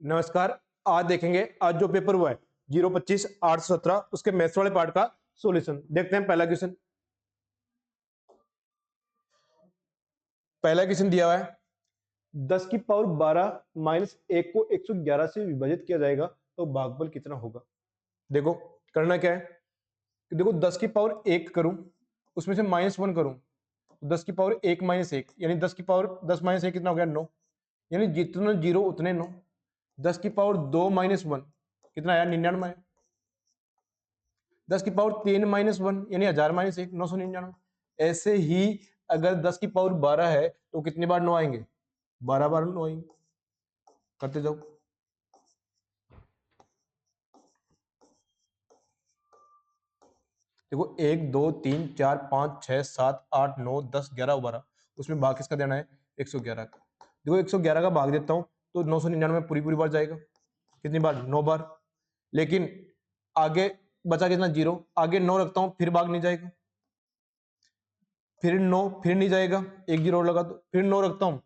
नमस्कार। आज देखेंगे आज जो पेपर हुआ है 025 817 उसके मैथ्स वाले पार्ट का सॉल्यूशन। देखते हैं पहला क्वेश्चन। पहला क्वेश्चन दिया हुआ है 10 की पावर 12 माइनस 1 को 111 से विभाजित किया जाएगा तो भागफल कितना होगा। देखो करना क्या है कि देखो 10 की पावर 1 करूं उसमें से -1 करूं तो 10 की पावर 1 माइनस 1 यानी 10 की पावर 10 माइनस 1 कितना हो गया 9, यानी जितने जीरो उतने 9। 10 की पावर 2 माइनस 1 कितना आया 99। 10 की पावर 3 माइनस 1 यानी 1000 माइनस 1 999। ऐसे ही अगर 10 की पावर 12 है तो कितनी बार 9 आएंगे 12 बार 9 आएंगे। करते जाओ। देखो 1 2 3 4 5 6 7 8 9 10 11 12 उसमें भाग किसका देना है 111 का। देखो 111 का भाग देता हूं तो 999 पूरी पूरी बार जाएगा। कितनी बार 9 बार। लेकिन आगे बचा कितना जीरो, आगे 9 रखता हूं फिर भाग नहीं जाएगा, फिर 9 फिर नहीं जाएगा, एक जीरो और लगा दो, फिर 9 रखता हूं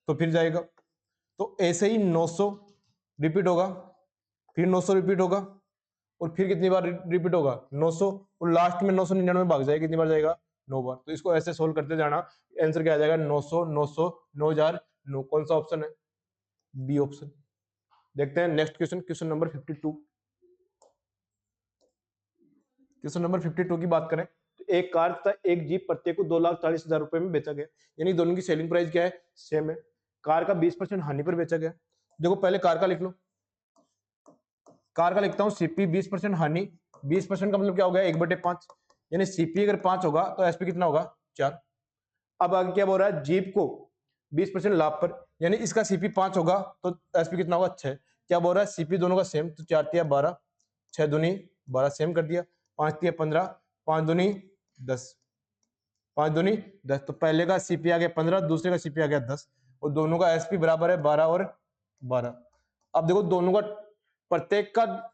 तो फिर जाएगा। तो ऐसे ही 900 रिपीट होगा, फिर 900 रिपीट होगा और फिर कितनी बार रिपीट होगा 900 और लास्ट में 999 भाग जाएगा। कितनी बार जाएगा 9 बार। तो इसको ऐसे सोल्व करते जाना। आंसर क्या आ जाएगा 900 900 9000 9। कौन सा ऑप्शन है बी ऑप्शन। देखते हैं next question, question number 52। Question number 52 की बात करें तो एक कार तथा एक जीप प्रत्येक को 2,40,000 रुपए में बेचा गया, यानी दोनों की सेलिंग प्राइस क्या है सेम है। कार का 20% हानि पर बेचा गया। देखो पहले कार का लिख लो। कार का लिखता हूं सीपी 20% हानि। 20% का मतलब क्या हो गया 1/5, यानी सीपी अगर 5 होगा तो एसपी कितना होगा 4। अब आगे क्या बोल रहा है जीप को 20% लाभ पर, यानी इसका सीपी 5 होगा तो एसपी कितना होगा 6। क्या बोल रहा है सीपी दोनों का सेम, तो 4 तिया 12 6 दूनी 12 सेम कर दिया, 5 तिया 15 5 दूनी 10 5 दूनी 10। तो पहले का सीपी आ गया 15, दूसरे का सीपी आ गया 10 और दोनों का एसपी बराबर है 12 और 12। अब देखो दोनों का प्रत्येक का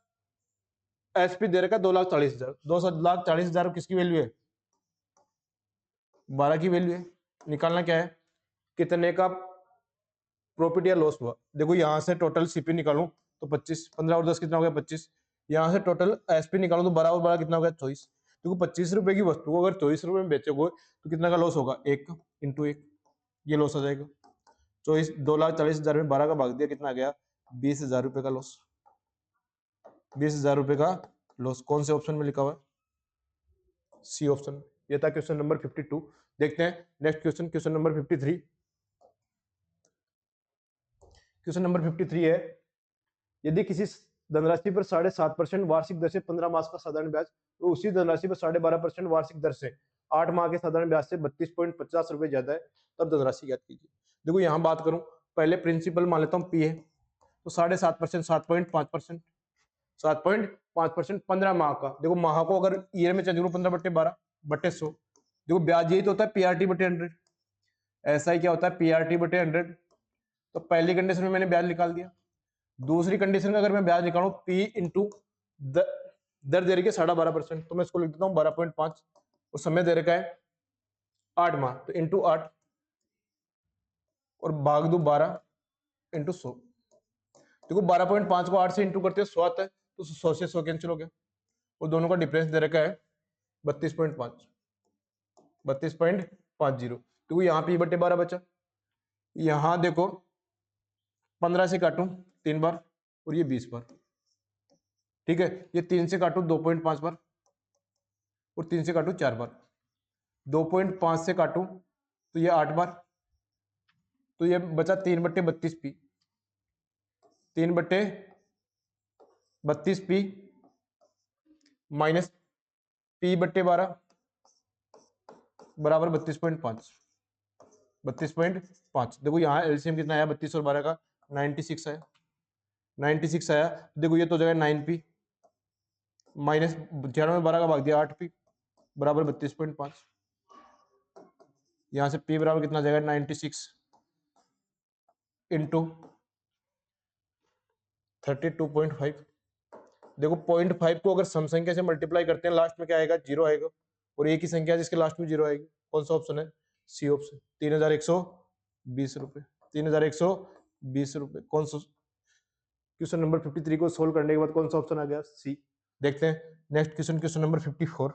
एसपी दे रखा है 2,40,000। 2,40,000 किसकी वैल्यू है 12 की वैल्यू है। निकालना क्या है कितने का प्रॉफिट या लॉस हुआ। देखो यहां से टोटल सीपी निकालूं तो 25, 15 और 10 कितना हो गया 25। यहां से टोटल एसपी निकालूं तो 12 और 12 कितना हो गया 24। देखो 25 रुपए की वस्तु को अगर 24 रुपए में बेचोगे तो कितना का लॉस होगा 1 इंटू 1, ये लॉस आ जाएगा 24। 2,40,000 में 12 का भाग दिया कितना आ गया 20,000 रुपए का लॉस। 20,000 रुपए का लॉस कौन से ऑप्शन में लिखा हुआ है सी ऑप्शन। ये था क्वेश्चन नंबर 52। देखते हैं next question, question number 53। Question number 53 है यदि किसी धनराशि पर 7.5% वार्षिक दर से 15 मास का साधारण ब्याज तो उसी धनराशि पर 12.5% वार्षिक दर से 8 माह के साधारण ब्याज से 32.50 रुपए ज्यादा है, तब धनराशि ज्ञात कीजिए। देखो यहां बात करूं पहले प्रिंसिपल मान लेता हूं पी है तो 7.5% 7.5% 7.5% 15 माह का। देखो माह को अगर ईयर में चेंज करूं 15/12/100। देखो ब्याज यही तो होता है पीआरटी बटे 100। ऐसा ही क्या होता है पीआरटी बटे 100। तो पहली कंडीशन में मैंने ब्याज निकाल दिया। दूसरी कंडीशन में अगर मैं ब्याज निकालूं पी इंटू दर दे रही है 12.5%, तो मैं इसको लिख देता हूँ 12.5 और समय दे रखा है 8 माह तो इंटू 8 और भाग दू 12 इंटू 100। देखो 12.5 को 8 से इंटू करते हो 100 आता है तो 100 से 100 कैंसिल हो गया और दोनों का डिफरेंस दे रखा है 32.5 32.50। तो यहाँ पी बटे 12 बचा। यहाँ देखो 15 से काटूं 3 बार और ये 20 बार, ठीक है। ये 3 से काटूं 2.5 बार और 3 से काटूं 4 बार। 2.5 से काटूं तो ये 8 बार, तो ये बचा 3/32 पी। 3/32 पी माइनस पी बटे 12 बराबर 32.5 32.5। देखो यहाँ एलसीएम कितना आया 32 और 12 का 96 आया 96 आया। देखो ये तो जगह 9p माइनस 11 में 12 का भाग दिया 8p बराबर 32.5। यहाँ से p बराबर कितना जाएगा 96 इंटू 32.5। देखो 0.5 को अगर सम संख्या से मल्टीप्लाई करते हैं लास्ट में क्या आएगा जीरो आएगा और एक ही संख्या जिसके लास्ट में जीरो आएगी। कौन सा ऑप्शन है सी ऑप्शन। 3,120 रुपए 3,120 रुपए। कौन सा क्वेश्चन नंबर 53 को सोल्व करने के बाद कौन सा ऑप्शन आ गया? सी। देखते हैं next question, question number 54।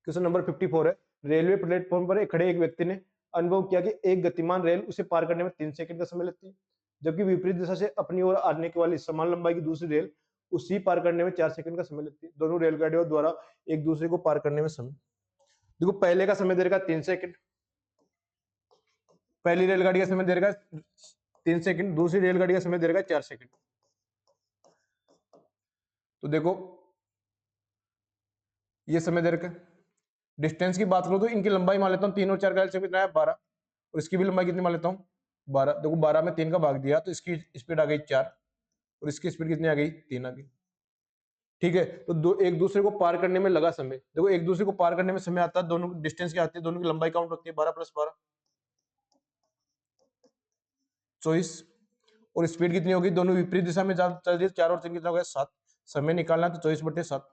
Question number 54 है, रेलवे प्लेटफॉर्म पर खड़े एक व्यक्ति ने अनुभव किया कि एक गतिमान रेल उसे पार करने में 3 सेकंड का समय लगती है, जबकि विपरीत दिशा से अपनी ओर आने के वाली समान लंबाई की दूसरी रेल उसी पार करने में 4 सेकंड का समय लगती है। दोनों रेलगाड़ियों द्वारा एक दूसरे को पार करने में समय, देखो पहले का समय दे रखा 3 सेकंड, पहली रेलगाड़ी का समय दे रखा 3 सेकंड, दूसरी रेलगाड़ी का समय दे रखा 4 सेकंड। तो देखो ये समय दे रखा है। डिस्टेंस की बात करूं तो इनकी लंबाई मान लेता हूं 3 और 4 का एलसीएम कितना है? 12, और इसकी भी लंबाई कितनी मान लेता हूं? 12। देखो 12 में 3 का भाग दिया तो इसकी स्पीड आ गई 4, और इसकी स्पीड कितनी आ गई? 3 आ गई। ठीक है, तो एक दूसरे को पार करने में लगा समय, देखो एक दूसरे को पार करने में समय आता है, दोनों डिस्टेंस क्या आती है? दोनों की लंबाई काउंट होती है, 12 + 12 24, और स्पीड कितनी होगी? दोनों विपरीत दिशा में चल रही है, 4 और 3 कितना हो गया? 7। समय निकालना तो 24/7,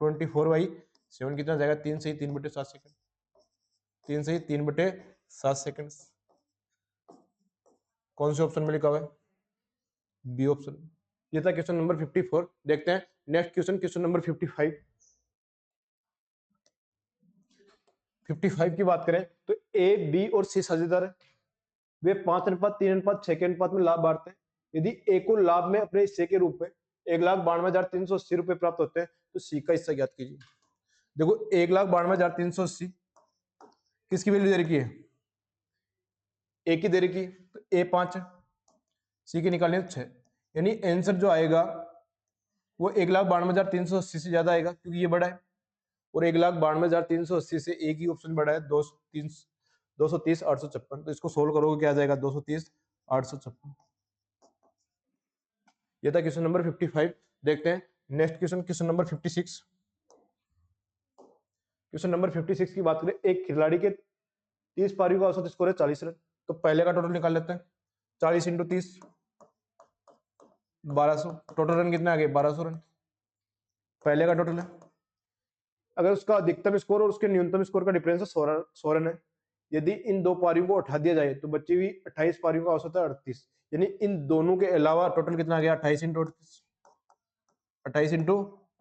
24/7 कितना जाएगा? 3 से ही 3/7 सेकंड, 3 से ही 3/7 सेकंड। कौन से ऑप्शन में लिखा हुआ है? B option. ये था क्वेश्चन नंबर 54। देखते हैं नेक्स्ट क्वेश्चन, क्वेश्चन नंबर 55। 55 की बात करें तो ए, बी और सी साझेदार है, वे 5:3:6 के अनुपात में लाभ बांटते हैं। यदि ए को लाभ में अपने हिस्से के रूप में 1,92,380 रुपए प्राप्त होते हैं तो सी का हिस्सा ज्ञात कीजिए। देखो 1,92,380 किसकी वैल्यू दे रखी है? ए की दे रखी, तो ए 5 है, सी की निकालनी है 6, यानी आंसर जो आएगा वो 1,92,380 से ज्यादा आएगा क्योंकि ये बड़ा है, और 1,92,380 से एक ही ऑप्शन बड़ा है, 230,856। तो इसको सोल्व करोगे क्या आ जाएगा? 230,856। ये था क्वेश्चन नंबर 55। देखते हैं next question, question number 56। Question number 56 की बात करें, एक खिलाड़ी के 30 पारियों का औसत स्कोर है 40 रन, तो पहले का टोटल निकाल लेते हैं। 40 × 30 1200, टोटल रन कितने आ गए? 1200 रन पहले का टोटल है। अगर उसका अधिकतम स्कोर और उसके न्यूनतम स्कोर का डिफरेंस है 100 रन है, यदि इन दो पारियों को हटा दिया जाए तो बची हुई 28 पारियों का औसत है 38, यानी इन दोनों के अलावा टोटल कितना आ गया? 28 × 38, 28 ×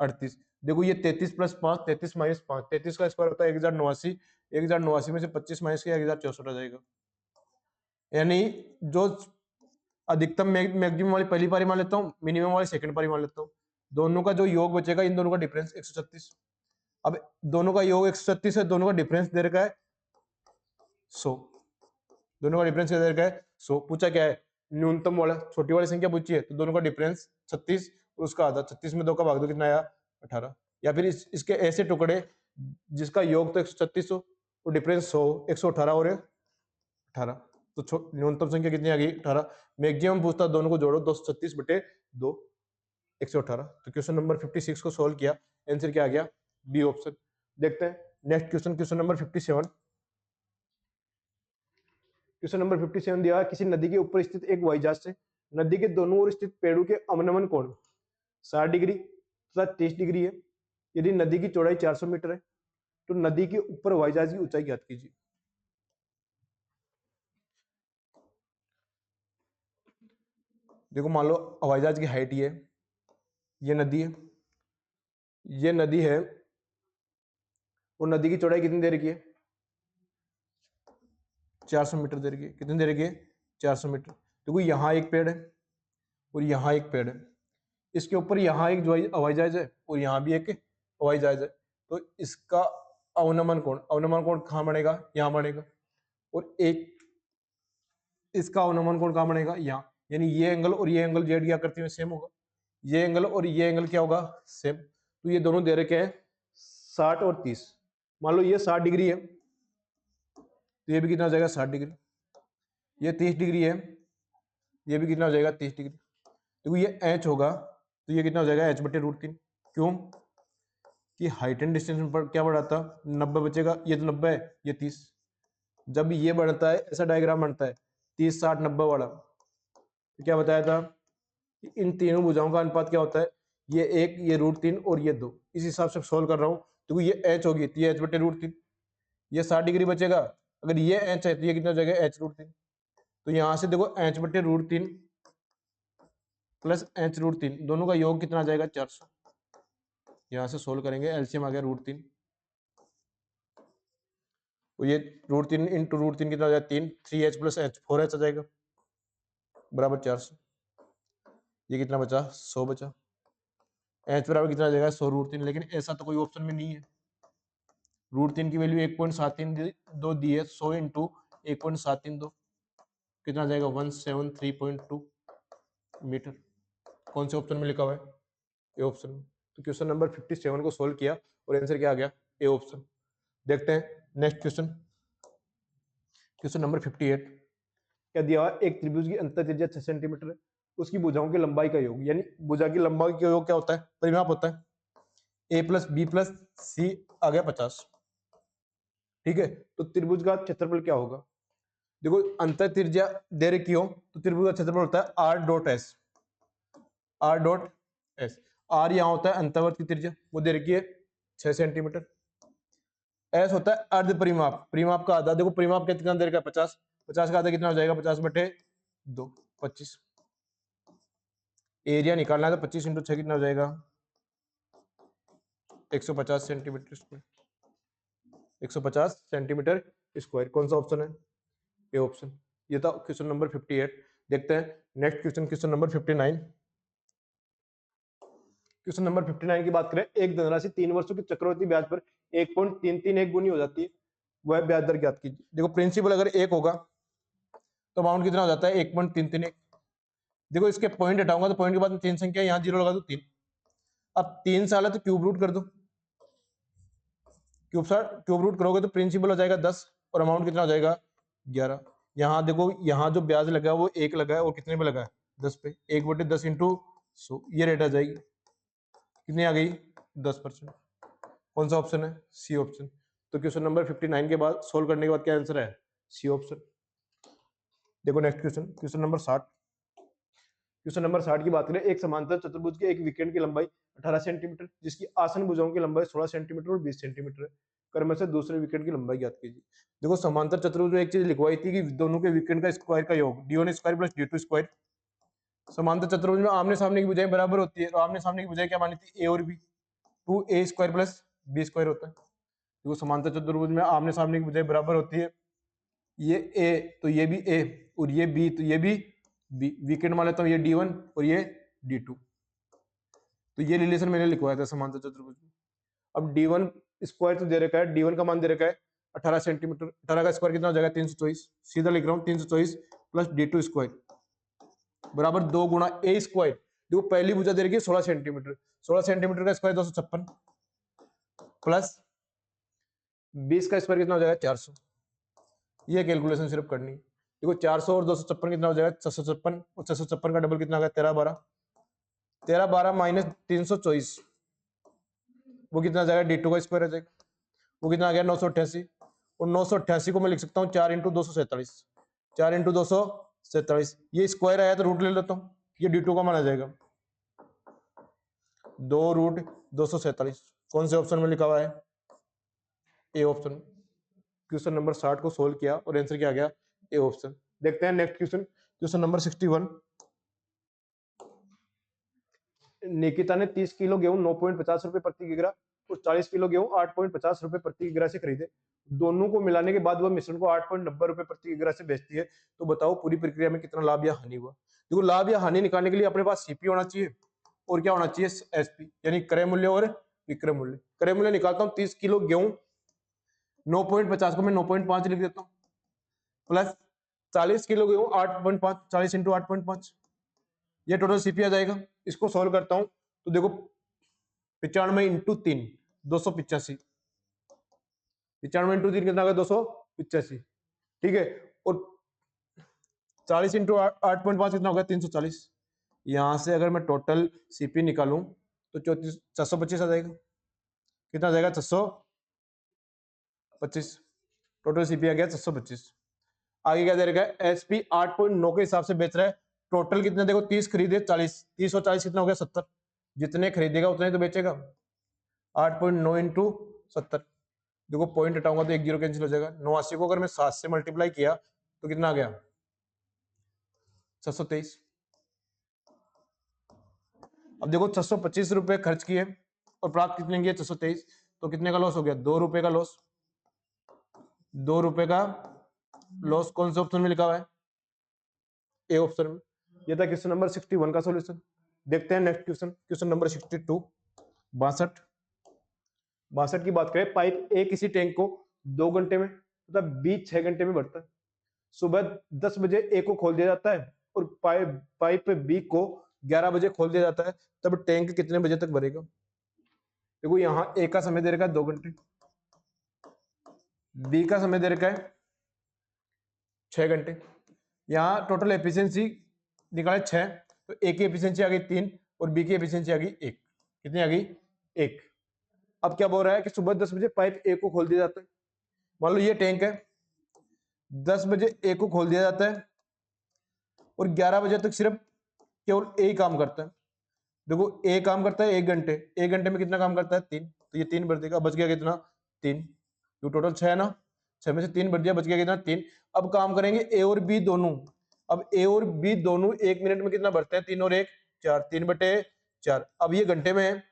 38। देखो ये 33 + 5, 33 - 5, 33 का स्क्वायर होता है 1089, 1089 में से 25 माइनस किया 1064 आ जाएगा। यानी जो अधिकतम मैक्सिमम वाली पहली पारी मान लेता हूँ, मिनिमम वाली सेकंड पारी मान लेता हूँ, दोनों का जो योग बचेगा इन दोनों का डिफरेंस 136। अब दोनों का योग 136 है, दोनों का डिफरेंस दे रखा है 100, दोनों का डिफरेंस दे रखा है 100। पूछा क्या है? न्यूनतम वाला, छोटी वाली संख्या पूछी है, तो दोनों का डिफरेंस 36 और उसका आधा, 36 में 2 का भाग दो कितना आया? 18। या फिर इसके ऐसे टुकड़े जिसका योग तो 136 हो और डिफरेंस 100, 118 और 18, तो न्यूनतम संख्या कितनी आ गई? 18। मैक्सिमम पूछता दोनों को जोड़ो, 236/2, 118। तो क्वेश्चन नंबर 56 को सोल्व किया, आंसर क्या आ गया? B option. देखते हैं next question, question number 57। Question number 57 दिया, किसी नदी के ऊपर स्थित एक हवाई जहाज से नदी के दोनों ओर स्थित पेड़ों के अवनमन कोण 60 डिग्री तथा 30 डिग्री है। यदि नदी की चौड़ाई 400 मीटर है तो नदी के ऊपर हवाई जहाज की ऊंचाई ज्ञात कीजिए। देखो मान लो हवाई जहाज की हाइट ये नदी है, ये नदी है, और नदी की चौड़ाई कितनी दे रखी है? 400 मीटर दे रखी है। कितनी दे रखी है? 400 मीटर। देखो यहाँ एक पेड़ है और यहाँ एक पेड़ है, इसके ऊपर यहाँ एक हवाई जहाज है और यहाँ भी एक हवाई जहाज है, तो इसका अवनमन कोण कहाँ बनेगा? यहाँ बनेगा, और एक इसका अवनमन कोण कहाँ बनेगा? यहाँ, यानी ये एंगल और ये एंगल जेड की आकृति में सेम होगा, ये एंगल और ये एंगल क्या होगा? सेम। तो ये दोनों दे रखे हैं 60 और 30। मान लो ये 60 डिग्री है तो ये भी कितना हो जाएगा? 60 डिग्री। ये 30 डिग्री है, ये भी कितना हो जाएगा? 30 डिग्री। देखो ये h होगा तो ये कितना हो जाएगा? h/√3। क्यों? कि हाइट एंड डिस्टेंस पर क्या बढ़ाता? 90 बचेगा, ये तो 90 है, ये 30। जब ये बढ़ता है, ऐसा डायग्राम बनता है 30 60 90 वाला, तो क्या बताया था कि इन तीनों भुजाओं का अनुपात क्या होता है? ये 1, ये √3 और ये 2। इस हिसाब से सोल्व कर रहा हूँ। तो ये h होगी तो ये h/√3, ये 60 डिग्री बचेगा, अगर ये h है तो ये कितना हो जाएगा? h√3। तो यहाँ से देखो h/√3 प्लस h√3, दोनों का योग कितना आ जाएगा 400। यहाँ से सोल्व करेंगे, एलसीएम आ गया √3, तो ये √3 इंटू √3 कितना हो जाएगा 3, 3h प्लस h 4h आ जाएगा बराबर 400। ये कितना बचा 100 बचा, h बराबर कितना आ जाएगा 100 √3, लेकिन ऐसा तो कोई ऑप्शन में नहीं है। √3 की वैल्यू 1.732 दी है, 100 इंटू 1.732 कितना आ जाएगा 173.2 मीटर। कौन से ऑप्शन में लिखा हुआ है? ए ऑप्शन में। तो क्वेश्चन नंबर 57 को सोल्व किया और आंसर क्या आ गया? A option. देखते हैं नेक्स्ट क्वेश्चन, क्वेश्चन नंबर 58। क्या दिया हुआ? एक त्रिभुज की अंतर त्रिज्या 6 सेंटीमीटर है, उसकी भुजाओं की लंबाई का योग, यानी भुजा की लंबाई का योग क्या होता है? परिमाप होता है। a प्लस बी प्लस सी आ गया 50। ठीक है, तो त्रिभुज का क्षेत्रफल क्या होगा? देखो अंतर त्रिज्या दे रखी हो तो त्रिभुज का क्षेत्रफल होता है R dot S. R dot S, R यहाँ होता है अंतर्वर्त की त्रिज्या, वो दे रखी है 6 सेंटीमीटर। एस होता है अर्ध परिमाप, परिमाप का आधा। देखो परिमाप कितना दे रखा है 50, 50 का आधा कितना हो जाएगा 50/2, 25। एरिया निकालना है तो 25 इंटू 6 कितना हो जाएगा 150 सेंटीमीटर स्क्वायर, 150 सेंटीमीटर स्क्वायर। कौन सा ऑप्शन है? A option. ये था क्वेश्चन नंबर 58। देखते हैं next question, question number 59। Question number 59 की बात करें, एक धनराशि 3 वर्षों की चक्रवृद्धि ब्याज पर 1.331 गुनी हो जाती है, वह ब्याज दर ज्ञात कीजिए। देखो प्रिंसिपल अगर 1 होगा तो अमाउंट कितना हो जाता है 1.331। देखो इसके पॉइंट हटाऊंगा तो पॉइंट के बाद 3 संख्या, यहाँ 0 लगा दो 3। अब 3 साल है तो क्यूब रूट कर दो, क्यूब रूट करोगे तो प्रिंसिपल हो जाएगा 10 और अमाउंट कितना हो जाएगा 11। यहाँ देखो यहाँ जो ब्याज लगा है वो 1 लगा है और कितने पे लगा है 10 पे, 1/10 इंटू 100, ये रेट आ जाएगी कितनी आ गई 10%। कौन सा ऑप्शन है? C option. तो क्वेश्चन नंबर 59 के बाद सोल्व करने के बाद क्या आंसर है? C option. देखो next question, question number 60। Question number 60 की बात करें, एक समांतर चतुर्भुज के एक विकर्ण की लंबाई 18 सेंटीमीटर, जिसकी आसन भुजाओं की लंबाई 16 सेंटीमीटर और 20 सेंटीमीटर है, क्रम से दूसरे विकर्ण की लंबाई ज्ञात कीजिए। देखो समांतर चतुर्भुज में एक चीज लिखवाई थी कि दोनों के विकर्ण का स्क्वायर का योग d1 square plus d2 square. समांतर चतुर्भुज में आमने सामने की भुजाएं बराबर होती है, तो आमने सामने की भुजाएं क्या मानी थी? a और b, 2a square plus b square होता है। देखो समांतर चतुर्भुज में आमने सामने की भुजाएं बराबर होती है, ये a तो ये भी a और ये b तो ये भी b, विकर्ण मान लेता हूँ ये d1 और ये d2। तो ये रिलेशन मैंने लिखवाया था समांतर चतुर्भुज में। अब d1 स्क्वायर तो दे रखा है, d1 का मान दे रखा है 18 सेंटीमीटर, 18 का स्क्वायर कितना हो जाएगा 324, सीधा लिख रहा हूँ 324 प्लस d2 स्क्वायर बराबर 2 गुणा a स्क्वायर। देखो पहली भुजा दे रखी है 16 सेंटीमीटर, 16 सेंटीमीटर का स्क्वायर 256 प्लस 20 का स्क्वायर कितना हो जाएगा 400। ये कैलकुलेशन सिर्फ करनी है। देखो 400 और 256 कितना हो जाएगा 656 और 656 का डबल कितना आ गया 1312, 1312 माइनस 324 वो कितना आ जाएगा d2 का स्क्वायर आ जाएगा, वो कितना आ गया 988। और 988 को मैं लिख सकता हूँ 4 इंटू 247, 4 इंटू 247, ये स्क्वायर आया तो रूट ले लेता हूँ, ये d2 का मान आ जाएगा 2√247। कौन से ऑप्शन में लिखा हुआ है? A option. क्वेश्चन नंबर 60 को सोल्व किया और आंसर क्या आ गया? A option. देखते हैं next question, question number 61। Nikita ने 30 किलो गेहूं 9.50 रुपए प्रति किग्रा और 40 किलो गेहूं 8.50 रुपए प्रति किग्रा से खरीदे, दोनों को मिलाने के बाद वह मिश्रण को 8.90 रुपए प्रति किग्रा से बेचती है, तो बताओ पूरी प्रक्रिया में कितना लाभ या हानि हुआ। देखो लाभ या हानि निकालने के लिए अपने पास सीपी होना चाहिए और क्या होना चाहिए? एसपी, यानी क्रय मूल्य और विक्रय मूल्य। क्रय मूल्य निकालता हूँ 30 किलो गेहूं 9.50 को मैं 9.5 लिख देता हूँ, प्लस 40 किलो गेहूं 8.5, 40 इंटू 8.5, ये टोटल सीपी आ जाएगा। इसको सॉल्व करता हूं तो देखो 95 इंटू 3 285, 95 इंटू 3 कितना आ गया 285। ठीक है, और 40 इंटू 8.5 कितना होगा 340। यहां से अगर मैं टोटल सीपी निकालूं तो 425 आ जाएगा, कितना आ जाएगा 425, टोटल सीपी आ गया 425। आगे क्या दे रखा है? एसपी 8.9 के हिसाब से बेच रहा है, टोटल कितने देखो 30 खरीदे 40, 30 और 40 कितना हो गया 70, जितने खरीदेगा उतने तो बेचेगा। 8.9 इंटू 70, देखो पॉइंट हटाऊंगा तो एक जीरो कैंसिल हो जाएगा। 89 को अगर मैं 7 से मल्टीप्लाई किया तो कितना आ गया 723। अब देखो 625 रुपए खर्च किए और प्राप्त कितने किए 623, तो कितने का लॉस हो गया 2 रुपए का लॉस। 2 रुपए का लॉस कौन से ऑप्शन में लिखा हुआ है, ए ऑप्शन में। ये था क्वेश्चन नंबर 61 का सॉल्यूशन। देखते हैं नेक्स्ट क्वेश्चन, क्वेश्चन नंबर 62, 62 की बात करें। पाइप ए किसी टैंक को 2 घंटे में तथा बी 6 घंटे में भरता है। सुबह 10 बजे ए को खोल दिया जाता है और पाइप बी को 11 बजे खोल दिया जाता है, तब टैंक कितने बजे तक भरेगा। देखो यहाँ ए का समय दे रखा है 2 घंटे, बी का समय दे रखा है 6 घंटे। यहाँ टोटल एफिशिएंसी निकाले 6, तो ए की एफिशिएंसी आ गई 3 और बी की एफिशिएंसी आ गई 1। कितनी आ गई 1। अब क्या बोल रहा है कि सुबह 10 बजे पाइप ए को खोल दिया जाता है। मान लो ये टैंक है, 10 बजे ए को खोल दिया जाता है और 11 बजे तक सिर्फ केवल ए ही काम करता है। देखो ए काम करता है 1 घंटे, 1 घंटे में कितना काम करता है 3, तो ये 3 भर देगा, बच गया कितना 3, तो टोटल 6 है ना, 6 में से 3 भर दिया, बच गया कितना 3। अब काम करेंगे ए और बी दोनों। अब ए और बी दोनों 1 मिनट में कितना भरते हैं, 3 और 1 4, 3/4। अब ये घंटे में है,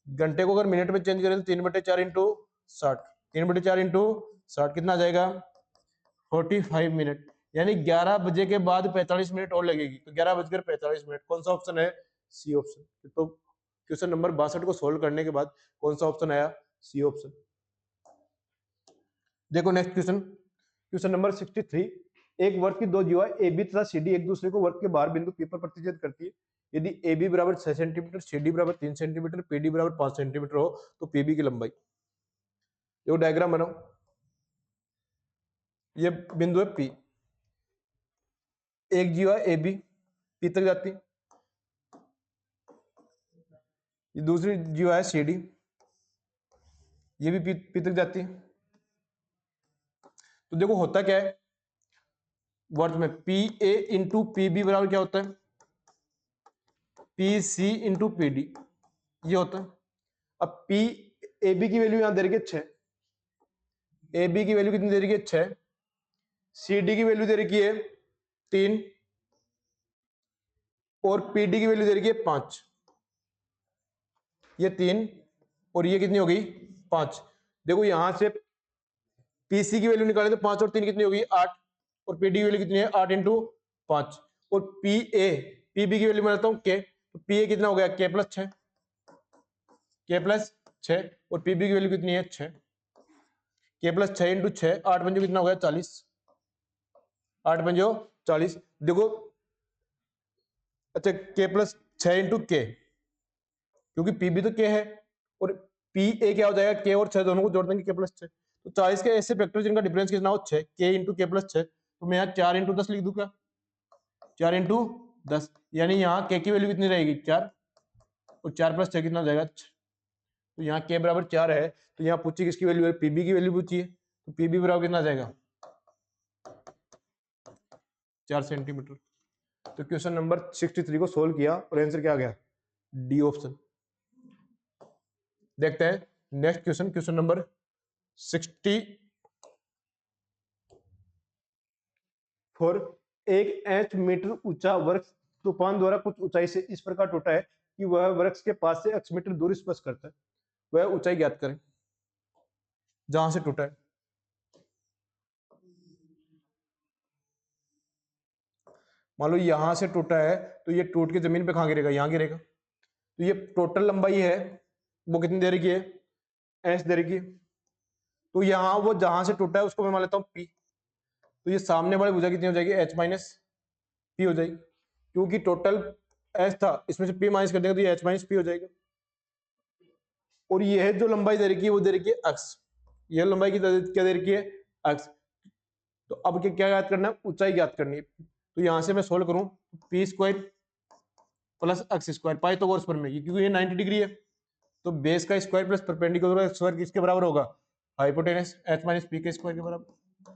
घंटे को अगर मिनट में चेंज करें तो 3/4 इंटू 60, 3/4 इंटू 60 कितना आ जाएगा 45 मिनट। यानी 11 बजे के बाद 45 मिनट और लगेगी, तो 11:45। कौन सा ऑप्शन है, सी ऑप्शन। तो क्वेश्चन नंबर 62 को सोल्व करने के बाद कौन सा ऑप्शन आया, सी ऑप्शन। देखो नेक्स्ट क्वेश्चन, क्वेश्चन नंबर 63। एक वर्ग की दो जीवा ए बी तथा सी डी एक दूसरे को वर्ग के बाहर बिंदु पी पर प्रतिच्छेद करती है। यदि ए बी बराबर 6 सेंटीमीटर, सी डी बराबर 3 सेंटीमीटर, पी डी बराबर 5 सेंटीमीटर हो तो पी बी की लंबाई। देखो डायग्राम बनाओ, ये बिंदु है पी, एक जीवा ए बी पी तक जाती, ये दूसरी जीवा है सी डी, ये भी पी तक जाती है। तो देखो होता क्या है वर्ग में, P A into P B बराबर क्या होता है, P C into P D, ये होता है। अब पी ए बी की वैल्यू यहां दे रखी है 6, ए बी की वैल्यू कितनी दे रखी है 6, सी डी की वैल्यू दे रखी है 3 और पी डी की वैल्यू दे रखी है 5। ये 3 और ये कितनी होगी 5। देखो यहां से पीसी की वैल्यू निकाले तो 5 और 3 कितनी होगी 8 और पीडी की वैल्यू कितनी है 8 इंटू 5 और पी ए पीबी की वैल्यू मैं लेता हूं के, तो पी ए कितना हो गया के प्लस 6, के प्लस 6 और पीबी की वैल्यू कितनी है 6, के प्लस 6 इंटू 6, 8 पंजो कितना हो गया 40, 8 पंजो 40। देखो अच्छा के प्लस 6 इंटू के, क्योंकि पीबी तो के है और पी ए क्या हो जाएगा के और 6 दोनों को जोड़ देंगे के प्लस 6, तो 40 के ऐसे फैक्टर जिनका डिफरेंस कितना हो 6, के इंटू के प्लस 6, तो मैं यहाँ 4 इंटू 10 लिख दूंगा, 4 इंटू 10, यानी यहाँ के की वैल्यू कितनी रहेगी 4 और 4 प्लस 6 कितना हो जाएगा 6। तो यहाँ के बराबर 4 है, तो यहाँ पूछी किसकी वैल्यू है, पीबी की वैल्यू पूछी है, तो पीबी बराबर कितना आ जाएगा 4 सेंटीमीटर। तो क्वेश्चन नंबर 63 को सोल्व किया और आंसर क्या आ गया, डी ऑप्शन। देखते हैं नेक्स्ट क्वेश्चन, क्वेश्चन नंबर 64। एक एच मीटर ऊंचा वृक्ष तूफान द्वारा कुछ ऊंचाई से इस प्रकार टूटा है कि वह वृक्ष के पास से x मीटर दूरी स्पर्श करता है, वह ऊंचाई ज्ञात करें जहां से टूटा है। मान लो यहां से टूटा है तो ये टूट के जमीन पे कहां गिरेगा, यहां गिरेगा, तो ये टोटल लंबाई है वो कितनी दे रखी है एच दे रखी है, तो यहाँ वो जहां से टूटा है उसको मैं मान लेता हूँ पी, तो ये सामने वाली भुजा कितनी हो जाएगी एच माइनस पी हो जाएगी, क्योंकि टोटल एच था इसमें से पी माइनस कर देंगे तो ये एच माइनस पी हो जाएगा। और ये जो लंबाई दे रखी है वो दे रखी है एक्स, ये लंबाई की क्या दे रखी है एक्स। तो अब क्या ज्ञात करना है, ऊंचाई ज्ञात करनी है। तो यहां से मैं सोल्व करूं P square plus x square Pythagoras प्रमेय में, क्योंकि ये 90 डिग्री है तो बेस का स्क्वायर प्लस परपेंडिकुलर का स्क्वायर किसके बराबर होगा, हाइपोटेनस एच माइनस पी के स्क्वायर के बराबर।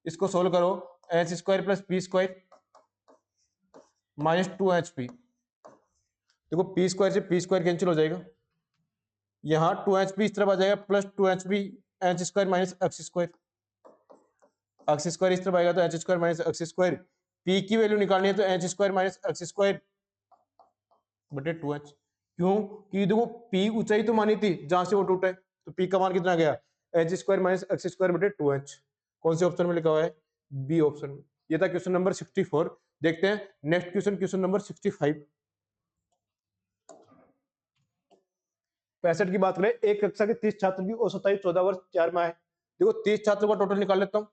इसको सोल्व करो, H square plus P square minus 2hp, देखो पी स्क्वायर से पी स्क्वायर कैंसिल हो जाएगा, यहाँ 2hp इस तरफ आ जाएगा plus 2hp H square minus x square, x square इस तरफ आएगा तो H square minus x square, P की वैल्यू निकालनी है तो H square minus x square बटे 2h, क्यों कि देखो पी ऊंचाई तो मानी थी जहां से वो टूटा है, तो पी का मान कितना गया H square minus x square बटे 2h। कौन से ऑप्शन में लिखा हुआ है, बी ऑप्शन में। ये था क्वेश्चन नंबर 64। देखते हैं नेक्स्ट क्वेश्चन, क्वेश्चन नंबर 65। 65 की बात करें, एक कक्षा के 30 छात्र की औसत आयु 14 वर्ष 4 माह है। देखो 30 छात्रों का टोटल निकाल लेता हूँ।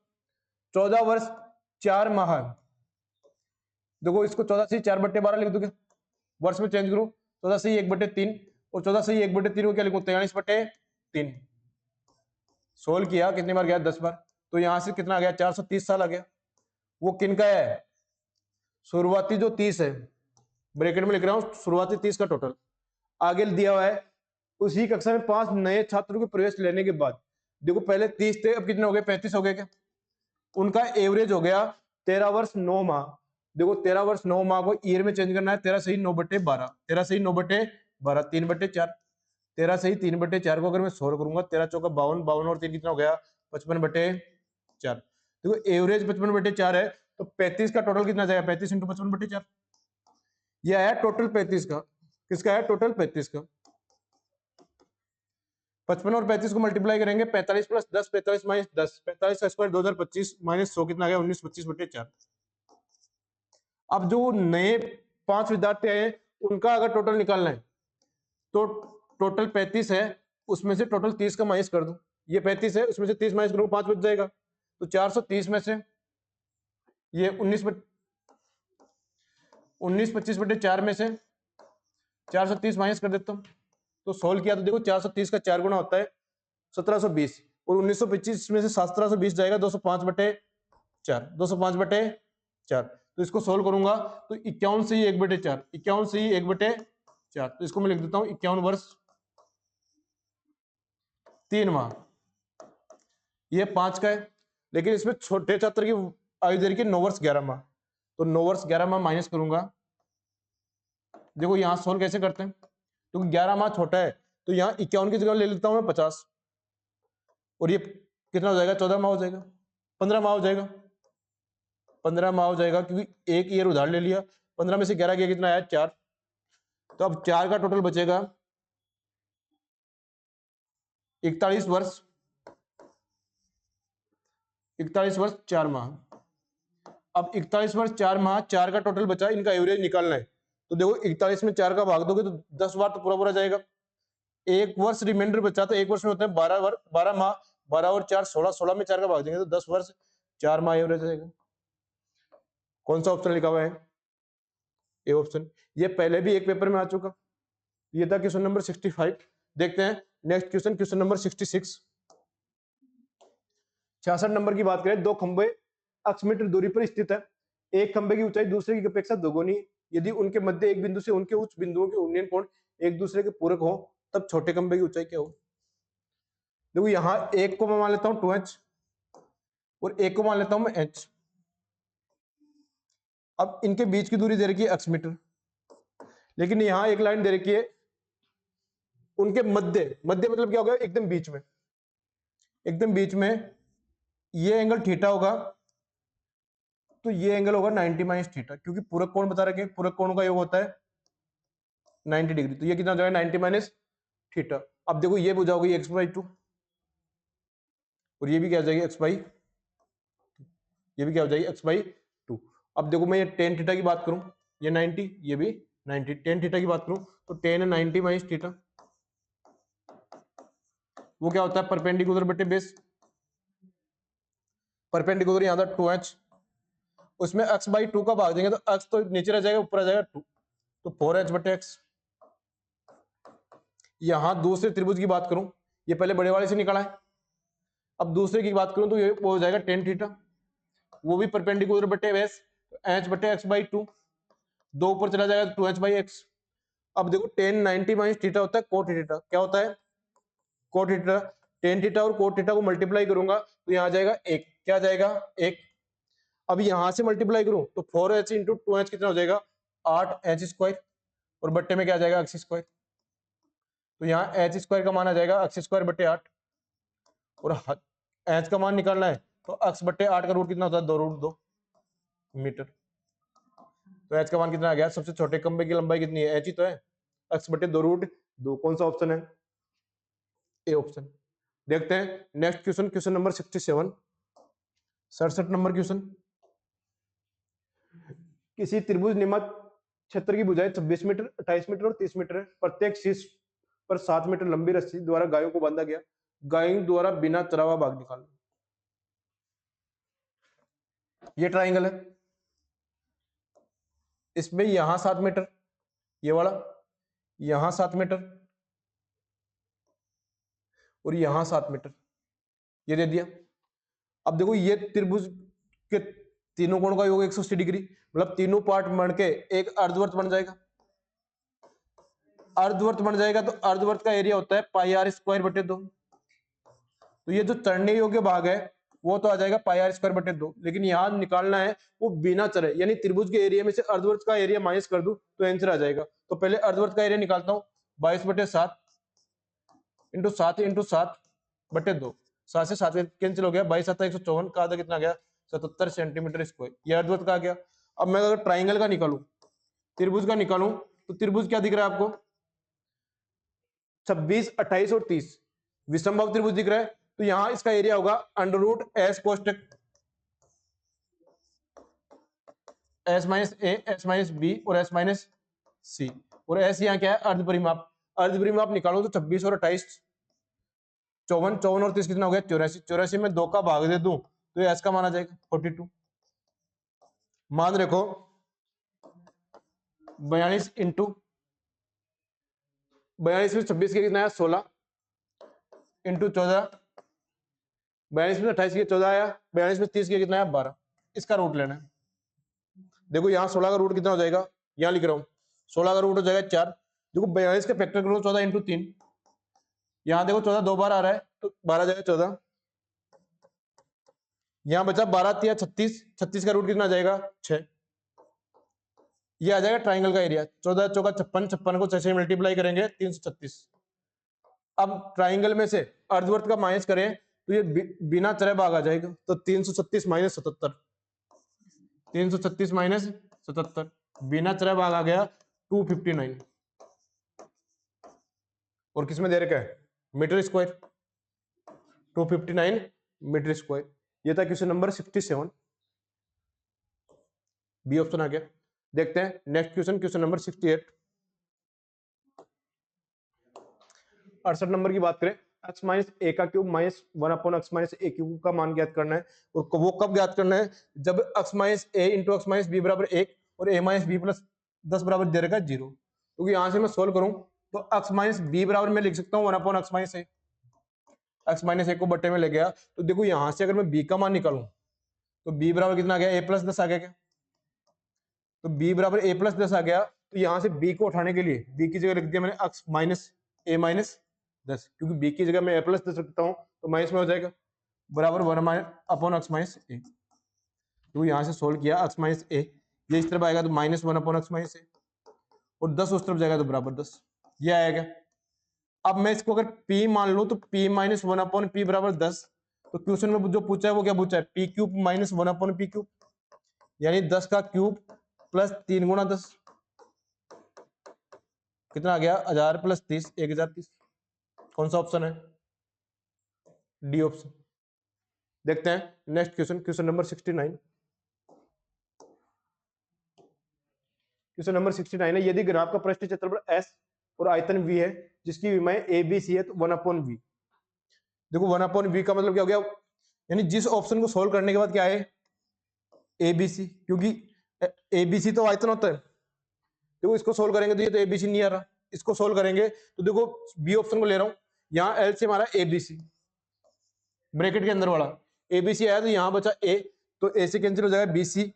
14 वर्ष 4 माह, देखो इसको 14 से 4/12 लिख दोगे, वर्ष में चेंज करूं 14 से 1/3, और 14 से 1/3 को क्या लिखूं 43/3। सोल्व किया कितनी बार गया 10 बार, तो यहां से कितना आ गया 430 साल आ गया। वो किन का है, शुरुआती जो 30 है, ब्रैकेट में लिख रहा हूं शुरुआती 30 का टोटल, आगे दिया हुआ है उसी कक्षा में 5 नए छात्रों के प्रवेश लेने के बाद। देखो पहले 30 थे, अब कितने हो गए 35 हो गए क्या, उनका एवरेज हो गया 13 वर्ष 9 माह। देखो 13 वर्ष 9 माह को ईयर में चेंज करना है, 13 सही 9/12, 13 सही 9/12, 3/4, 13 सही 3/4 को अगर मैं 100 करूंगा 13 चौका 52, 52 और 3 कितना हो गया 55/4। देखो एवरेज 55/4 है, तो 35 का टोटल कितना जाएगा 35 इंटू 55/4। यह है टोटल 35 का, किसका है टोटल 35 का। 55 और 35 को मल्टीप्लाई करेंगे, 45 प्लस 10, 45 माइनस 10, 45 का स्क्वायर 2025 माइनस 100 कितना आ गया 1925/4। अब जो नए 5 विद्यार्थी आए उनका अगर टोटल निकालना है, तो टोटल 35 है, उसमें से टोटल 30 का माइनस कर दो। ये 35 है, उसमें से 30 माइनस करूँ 5 बच जाएगा, तो 430 में से ये 19/25/4 में से 430 माइनस कर देता हूँ, तो सोल्व किया तो देखो 430 का 4 गुना होता है 1720, और 1925 में से 1720 जाएगा 205/4, 205/4। तो इसको सोल्व करूंगा तो 51 से ही 1/4, 51 से ही 1/4, तो इसको मैं लिख देता हूं 51 वर्ष 3 माह। ये 5 का है, लेकिन इसमें छोटे छात्र की आयु दे रखी है 9 वर्ष 11 माह, तो 9 वर्ष 11 माह माइनस करूंगा। देखो यहां सोल्व कैसे करते हैं, क्योंकि 11 माह छोटा है, तो यहाँ 51 की जगह ले लेता हूं मैं 50, और ये कितना हो जाएगा 14 माह हो जाएगा, 15 माह हो जाएगा, 15 माह हो जाएगा, क्योंकि एक ईयर उधार ले लिया। 15 में से 11 गया कितना आया 4, तो अब 4 का टोटल बचेगा 41 वर्ष, 41 वर्ष 4 माह। अब 41 वर्ष 4 माह, 4 का टोटल बचा, इनका एवरेज निकालना है, तो देखो 41 में 4 का भाग दोगे तो 10 बार तो पूरा पूरा जाएगा। एक वर्ष रिमाइंडर बचा, तो एक वर्ष में होते हैं 12 माह, 12 और 4 16, 16 में 4 का भाग देंगे तो 10 वर्ष 4 माह एवरेज रहेगा। कौन सा ऑप्शन लिखा हुआ है, ए ऑप्शन। ये पहले भी एक पेपर में आ चुका, ये था क्वेश्चन नंबर 65। देखते हैं next question, question number 66। 66 number की बात करें, दो खंभे अक्ष मीटर दूरी पर स्थित है, एक खंभे की ऊंचाई दूसरे की अपेक्षा दोगुनी, यदि उनके मध्य एक बिंदु से उनके उच्च बिंदुओं के उन्नयन कोण एक दूसरे के पूरक हो, तब छोटे खंभे की ऊंचाई क्या हो। देखो यहाँ एक को मैं मान लेता हूं 2h, और एक को मान लेता हूं मैं h। अब इनके बीच की दूरी दे रखी है अक्ष मीटर, लेकिन यहाँ एक लाइन दे रखी है उनके मध्य, मध्य मतलब क्या होगा एकदम बीच में, एकदम बीच में ये एंगल थीटा होगा, तो ये एंगल होगा 90 माइनस थीटा, क्योंकि पूरक कोण बता रखे, पूरक कोण का योग होता है 90 डिग्री, तो ये कितना हो जाएगा 90 माइनस थीटा। अब देखो ये बुझाओगे x/2, और ये भी क्या हो जाएगी x/, ये भी क्या हो जाएगी x/2। अब देखो मैं ये tan थीटा की बात करूं, ये 90, ये भी 90, tan थीटा की बात करूं तो tan 90 माइनस थीटा, वो क्या होता है परपेंडिकुलर बटे बेस, परपेंडिकुलर यहाँ था 2h, उसमें x/2 का भाग देंगे तो x तो नीचे रह जाएगा, ऊपर आ जाएगा 2, तो 4h/x। यहां दूसरे त्रिभुज की बात करूं, ये पहले बड़े वाले से निकाला है, अब दूसरे की बात करूं तो ये वो हो जाएगा tan थीटा, वो भी परपेंडिकुलर बटे बेस, तो h/x/2, दो ऊपर चला जाएगा तो 2h/x। अब देखो tan 90 माइनस थीटा होता है कोट थीटा, क्या होता है कोट थीटा, tan थीटा और कोट थीटा को मल्टीप्लाई करूंगा तो यहाँ आ जाएगा 1, क्या आ जाएगा 1। अब यहां से मल्टीप्लाई करूं तो 4h इंटू 2h कितना हो जाएगा 8h², और बट्टे में क्या आ जाएगा x², तो यहाँ h² का मान आ जाएगा x²/8, और h का मान निकालना है तो x/8 का रूट कितना होता है 2√2 मीटर, तो h का मान कितना आ गया, सबसे छोटे खंभे की लंबाई कितनी है h ही तो है, x बटे 2 रूट 2। कौन सा ऑप्शन है? A option. देखते हैं next question, question number 67, 67 number question. किसी त्रिभुज निर्मित क्षेत्र की भुजाएं 26 मीटर, 28 मीटर और 30 मीटर है। प्रत्येक शीर्ष पर 7 मीटर लंबी रस्सी द्वारा गायों को बांधा गया। गायों द्वारा बिना चरा हुआ भाग निकालना। ये ट्राइंगल है, इसमें यहां 7 मीटर, ये वाला यहां 7 मीटर और यहां 7 मीटर, ये दे दिया। अब देखो ये त्रिभुज के तीनों कोणों का योग 180 डिग्री, मतलब तीनों पार्ट बन के एक अर्धवर्त बन जाएगा। अर्धवर्त बन जाएगा तो अर्धवर्त का एरिया होता है पाई आर स्क्वायर बटे 2। तो ये जो चढ़ने योग्य भाग है वो तो आ जाएगा पाई आर स्क्वायर बटे 2, लेकिन यहां निकालना है वो बिना चढ़े, यानी त्रिभुज के एरिया में से अर्धवर्त का एरिया माइनस कर दूं तो आंसर आ जाएगा। तो पहले अर्धवर्त का एरिया निकालता हूं, 22 बटे 7 इंटू 7 इंटू 7 बटे 2। 7 से 7 कैंसिल हो गया, 22 7 154 का आधा कितना गया 77 सेंटीमीटर स्क्वायर। ये अर्धवर्त का आ गया। अब मैं अगर ट्राइंगल का निकालूं, त्रिभुज का निकालूं, तो त्रिभुज क्या दिख रहा है आपको? 26, 28 और 30 विषमबाहु त्रिभुज दिख रहा है। तो यहां इसका एरिया होगा अंडर रूट एस कोष्टक S minus A, S minus B और एस माइनस सी। और एस यहाँ क्या है? अर्ध परिमाप। अर्ध परिमाप निकालो तो 26 और 28 54, 54 और 30 कितना हो गया 84। 84 में 2 का भाग दे दूं तो ये एस का माना जाएगा 42। मान रखो 42 इंटू 42 में 26 के कितना है 16 इंटू 14, 42 में 28 के 14 आया, 42 में 30 के कितना है 12। इसका रूट लेना है। देखो यहाँ 16 का रूट कितना हो जाएगा, यहाँ लिख रहा हूँ 16 का रूट हो जाएगा 4। देखो 42 का फैक्टर करो 14 इंटू 3, यहाँ देखो 14 दो बार आ रहा है तो 12 जाएगा 14। यहाँ बचा 12 तिया 36, 36 का रूट कितना आ जाएगा 6। ये आ जाएगा ट्राइंगल का एरिया। 14 चौका 56, 56 को 6 से मल्टीप्लाई करेंगे 336। अब ट्राइंगल में से अर्धवर्त का माइनस करें तो ये बिना चरे भाग आ जाएगा। तो 336 माइनस 77, 336 माइनस 77 बिना चरे भाग आ गया 259। और किसमें दे रखा है मीटर स्क्वायर, 259 मीटर स्क्वायर। ये था क्वेश्चन नंबर 67, बी ऑप्शन आ गया। देखते हैं next question, question number 68, 68 number की बात करें। x माइनस ए का cube minus 1 upon x minus A cube का मान ज्ञात करना है। और वो कब ज्ञात करना है? जब x माइनस ए इंटू एक्स माइनस बी बराबर 1 और a माइनस बी प्लस 10 बराबर दे रखा है 0। क्योंकि यहां से मैं सोल्व करूं तो x माइनस बी बराबर मैं लिख सकता हूँ 1 अपॉन एक्स माइनस ए। एक्स माइनस ए को बट्टे में ले गया तो देखो यहां से अगर मैं b का मान निकालूं तो b बराबर कितना आ गया a प्लस 10 आ गया क्या? तो b बराबर a प्लस 10 आ गया। तो यहां से b को उठाने के लिए b की जगह लिख दिया मैंने x माइनस a माइनस 10, क्योंकि b की जगह मैं a प्लस 10 रखता हूं तो माइनस में हो जाएगा बराबर 1 अपॉन एक्स माइनस ए। तो यहां से सोल्व किया x माइनस a, ये इस तरफ आएगा तो माइनस 1 अपॉन एक्स माइनस ए और 10 उस तरफ जाएगा तो बराबर 10, ये आएगा। अब मैं इसको अगर p मान लूं तो p माइनस 1 अपॉन p बराबर 10। तो क्वेश्चन में जो पूछा है वो क्या पूछा है? p cube minus 1 upon p cube, यानी 10 का क्यूब प्लस 3 गुणा 10 कितना आ गया 1000 प्लस 30 1030। कौन सा ऑप्शन है? D option. देखते हैं next question, question number 69, question number 69 है। यदि ग्राफ का पृष्ठीय क्षेत्रफल S और आयतन V है जिसकी विमाएं ए बी सी है तो 1 अपॉन वी। देखो 1 अपॉन वी का मतलब क्या हो गया, यानी जिस ऑप्शन को सोल्व करने के बाद क्या है ए बी सी, क्योंकि ए बी सी तो आयतन होता है। देखो इसको सोल्व करेंगे तो ये तो ए बी सी नहीं आ रहा, इसको सोल्व करेंगे तो देखो बी ऑप्शन को ले रहा हूं। यहाँ एल से हमारा ए बी सी ब्रैकेट के अंदर वाला ए बी सी आया तो यहाँ बचा ए, तो ए से कैंसिल हो जाएगा बी सी,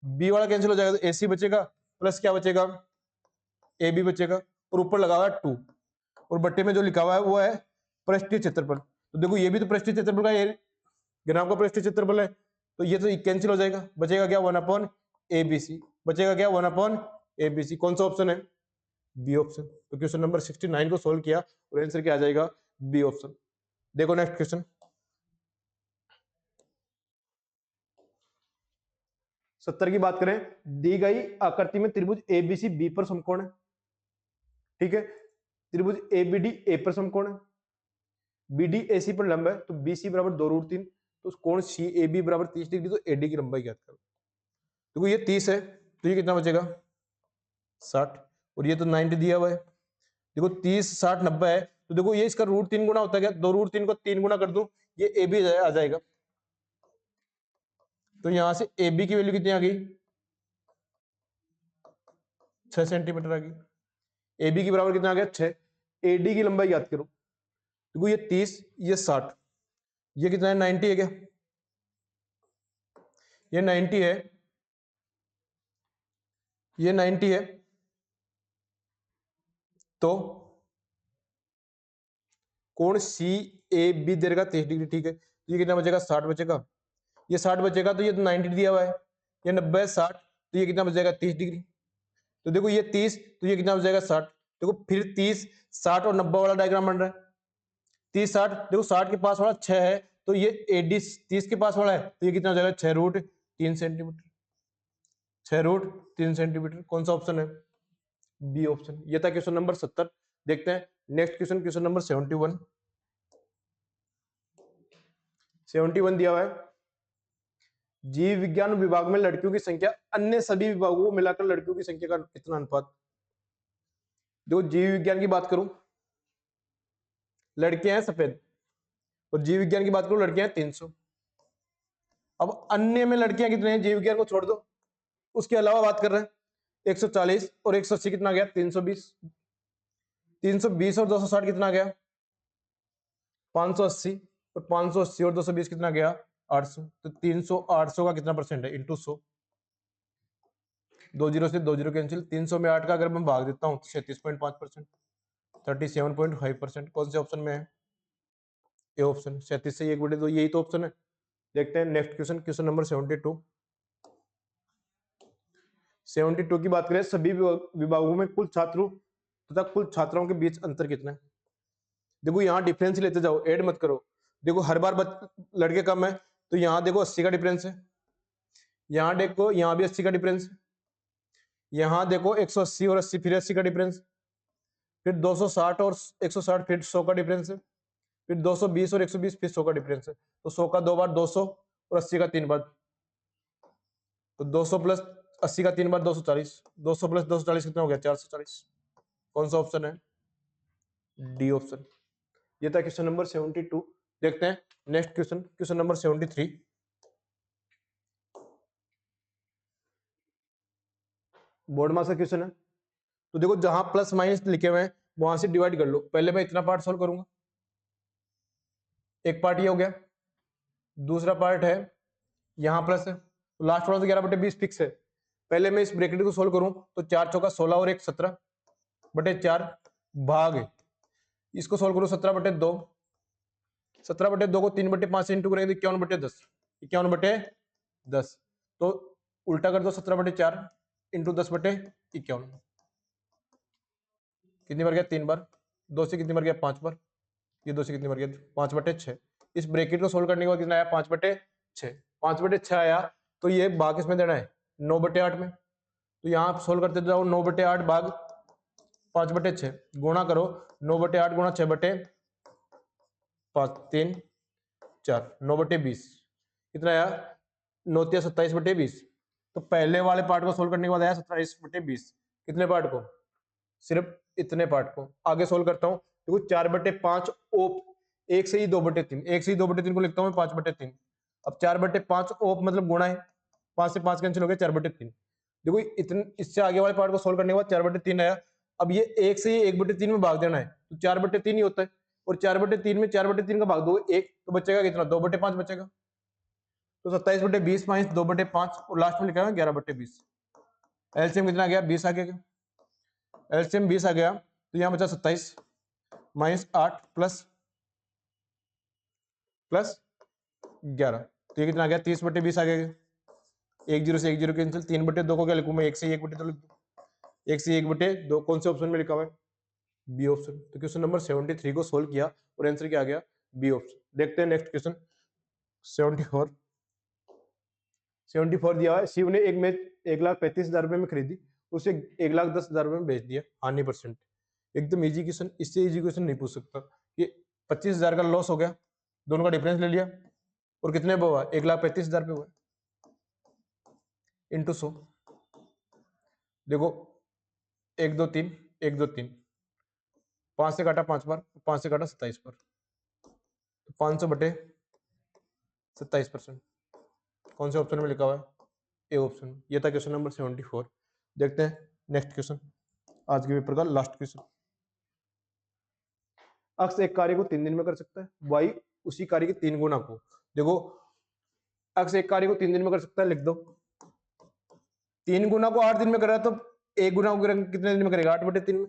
बी वाला कैंसिल हो जाएगा तो ए सी बचेगा प्लस क्या बचेगा ए बी बचेगा और ऊपर लगा हुआ है 2 और बट्टे में जो लिखा हुआ है वो है पृष्ठीय क्षेत्रफल। तो देखो ये भी तो पृष्ठीय क्षेत्रफल का ग्राफ का पृष्ठीय क्षेत्रफल है तो ये तो कैंसिल हो जाएगा, बचेगा क्या 1 अपॉन ए बी सी, बचेगा क्या 1 अपॉन ए बी सी। कौन सा ऑप्शन है? B option. तो क्वेश्चन नंबर 69 को सोल्व किया और आंसर क्या आ जाएगा? B option. देखो नेक्स्ट क्वेश्चन 70 की बात करें। दी गई आकृति में त्रिभुज एबीसी बी पर समकोण है। ठीक है। त्रिभुज एबीडी ए पर समकोण है, बीडी एसी पर लंब है, तो बीसी बराबर 2√3, तो कोण सी ए बी बराबर 30 डिग्री, तो एडी की लंबाई ज्ञात करो। देखो ये 30 है, तो ये कितना बचेगा 60, और ये तो 90 दिया हुआ है। देखो 30 60 90 है, तो देखो ये इसका √3 गुना होता है क्या, 2√3 को 3 गुना कर दूं, ये ए बी आ जाएगा। तो यहां से ए बी की वैल्यू कितनी आ गई, 6 सेंटीमीटर आ गई। ए बी की बराबर कितना आ गया 6। एडी की लंबाई याद करो, देखो ये 30 ये 60, ये कितना है 90 है क्या, ये 90 है, ये 90 है, तो कोण सी ए बी दे देगा 30 डिग्री, ठीक है। तो ये कितना बचेगा 60 बचेगा, ये 60 बचेगा, तो ये तो 90 दिया हुआ है, ये 90 60, तो ये कितना बचेगा 30 डिग्री। तो देखो ये 30, तो ये कितना बचेगा 60। देखो फिर 30 60 और 90 वाला डायग्राम बन रहा है। 30 60, देखो 60 के पास वाला 6 है, तो ये एडी 30 के पास वाला है, तो ये कितना हो जाएगा 6√3 सेंटीमीटर, 6√3 सेंटीमीटर। कौन सा ऑप्शन है, बी ऑप्शन। ये था क्वेश्चन नंबर 70। देखते हैं नेक्स्ट क्वेश्चन, क्वेश्चन नंबर 71। 71 दिया हुआ है, जीव विज्ञान विभाग में लड़कियों की संख्या अन्य सभी विभागों को मिलाकर लड़कियों की संख्या का कितना अनुपात। देखो जीव विज्ञान की बात करूं, लड़कियां हैं सफेद, और जीव विज्ञान की बात करूं लड़कियां हैं 300। अब अन्य में लड़कियां कितने हैं, जीव विज्ञान को छोड़ दो, उसके अलावा बात कर रहे हैं 140 और 180 कितना गया 320, 320 और 260 कितना गया 580, और 580 और 220 कितना गया 800। तो 300 800 का कितना परसेंट है, इंटू 100, 2 जीरो से 2 जीरो कैंसिल, 300 में 8 का अगर मैं भाग देता हूँ तो 36.5%, 37.5%। कौन से ऑप्शन में है, ए ऑप्शन। 37 से 1/2, यही तो ऑप्शन है। देखते हैं नेक्स्ट क्वेश्चन, क्वेश्चन नंबर 72। 72 की बात करें, सभी विभागों में कुल छात्रों तथा कुल छात्राओं के बीच अंतर कितना है। देखो यहाँ डिफरेंस लेते जाओ, ऐड मत करो। देखो हर बार लड़के कम है, तो यहाँ देखो 80 का डिफरेंस है, यहाँ देखो यहाँ भी 80 का डिफरेंस है, यहाँ देखो 180 और 80 फिर 80 का डिफरेंस, फिर 260 और 160 फिर 100 का डिफरेंस है, फिर 220 और 120 फिर 100 का डिफरेंस है। तो 100 का 2 बार 200 और 80 का 3 बार, तो 200 प्लस 80 का 3 बार 240, 200 प्लस 240 कितना हो गया 440। कौन सा ऑप्शन है, डी ऑप्शन। ये था क्वेश्चन नंबर 72। देखते हैं next question, question number 73। Board मास का क्वेश्चन है, तो देखो जहां प्लस माइनस लिखे हुए हैं वहां से डिवाइड कर लो। पहले मैं इतना पार्ट सॉल्व करूंगा, एक पार्ट ये हो गया, दूसरा पार्ट है यहाँ प्लस है, तो लास्ट वाला तो 11/20 फिक्स है। पहले मैं इस ब्रैकेट को सोल्व करूं, तो 4 चौका 16 और 1 17/4 भाग, इसको सोल्व करूं 17/2, 17/2 को 3/5 से इंटू करेंगे तो 51/10, 51/10। तो उल्टा कर दो, 17/4 इंटू 10/51, कितनी बार गया 3 बार, 2 से कितनी बार गया 5 बार, ये 2 से कितनी बार गया 5/6। इस ब्रैकेट को सोल्व करने के बाद कितना आया 5/6, 5/6 आया, तो ये भाग इसमें देना है 9/8 में। तो यहाँ सोल्व करते जाओ, 9/8 भाग 5/6 गुणा करो, 9/8 गुणा 6/5 3 4, 9/20 कितना आया 9 × 27/20। तो पहले वाले पार्ट को सोल्व करने के बाद आया 27/20, कितने पार्ट को, सिर्फ इतने पार्ट को। आगे सोल्व करता हूँ, देखो 4/5 ओप, 1 से ही 2/3, 1 से ही 2/3 को लिखता हूँ मैं 5/3। अब 4/5 ओप मतलब गुणा है, 5 से 5 कैंसिल हो गया 4/3। देखो इतने, इससे आगे वाले पार्ट को सोल्व करने के बाद 4/3 आया। अब ये 1 से ही 1/3 में भाग देना है, तो 4/3 ही होता है, और 4/3 में 4/3 का भाग दो 1, तो बचेगा कितना 2/5 बचेगा। तो 27/20 माइनस 2/5, और लास्ट में लिखा है 11/20। एलसीएम कितना आ गया 20 आ गया, एलसीएम 20 आ गया, तो यहाँ बचा 27 माइनस 8 प्लस 11, तो ये कितना आ गया 30/20 आ गया। 1 0 से 1 0 कैंसिल, 3/2 को क्या लिखूं मैं, 1 से 1/2 लिख दूं, 1 से 1/2 कौन से ऑप्शन में लिखा हुआ है, बी ऑप्शन। तो क्वेश्चन नंबर 73 को सोल्व किया और आंसर क्या आ गया, बी ऑप्शन। देखते हैं नेक्स्ट क्वेश्चन 74। 74 दिया है, शिव ने एक मैच 1,35,000 रुपए में खरीदी, उसे 1,10,000 रुपए में बेच दिया, हानि परसेंट। एकदम इजी क्वेश्चन, इससे इजी क्वेश्चन नहीं पूछ सकता। ये 25,000 का लॉस हो गया, दोनों का डिफरेंस ले लिया, और कितने पे हुआ, 1,35,000 पे हुआ, इंटू 100। देखो 1 2 3, 1 2 3, 5 से काटा 5 बार, 5 से काटा 27 बार, तो 500 बटे 27%। कौन से ऑप्शन में लिखा हुआ है, ए ऑप्शन। ये था क्वेश्चन नंबर 74। देखते हैं नेक्स्ट क्वेश्चन, आज के पेपर का लास्ट क्वेश्चन। अक्स एक कार्य को 3 दिन में कर सकता है, वाई उसी कार्य के 3 गुना को। देखो अक्स एक कार्य को 3 दिन में कर सकता है, लिख दो। 3 गुना को 8 दिन में कर रहा है, तो 1 गुना को कितने दिन में करेगा, 8/3 में।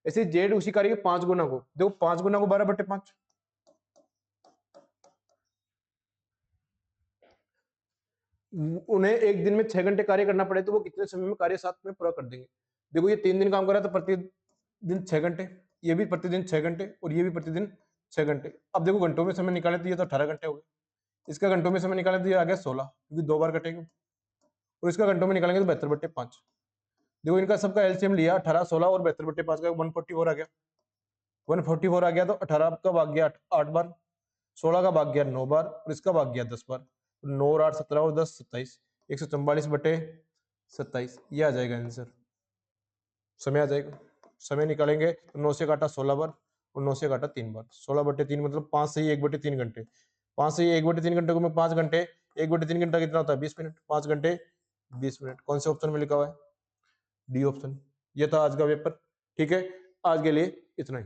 ऐसे जेड उसी कार्य के 5 गुना को, देखो 5 गुना को 12/5। उन्हें एक दिन में 6 घंटे कार्य करना पड़े, तो वो कितने समय में कार्य साथ में पूरा कर देंगे। देखो ये 3 दिन काम कर रहा है, तो प्रतिदिन 6 घंटे, ये भी प्रतिदिन 6 घंटे, और ये भी प्रतिदिन 6 घंटे। अब देखो घंटों में समय निकाले तो ये तो 18 घंटे हो गए, इसका घंटों में समय निकाले तो ये आ गया 16, क्योंकि 2 बार कटेगा, और इसका घंटों में निकालेंगे तो 72/5। देखो इनका सबका एलसीएम लिया 18, 16 और 72/5 का 144 आ गया। 144 आ गया, तो 18 का भाग गया 8 बार, 16 का भाग गया 9 बार, और इसका भाग गया 10 बार। 9 और 8 17 और 10 27, 144/27, ये आ जाएगा आंसर। समय आ जाएगा, समय निकालेंगे तो 9 से काटा 16 बार, और 9 से काटा 3 बार, 16/3 मतलब 5 से ही 1/3 घंटे। 5 से ही 1/3 घंटे को मैं 5 घंटे, 1/3 घंटा कितना होता है, 20 मिनट, 5 घंटे 20 मिनट। कौन से ऑप्शन में लिखा हुआ है, डी ऑप्शन। ये था आज का पेपर। ठीक है, आज के लिए इतना ही।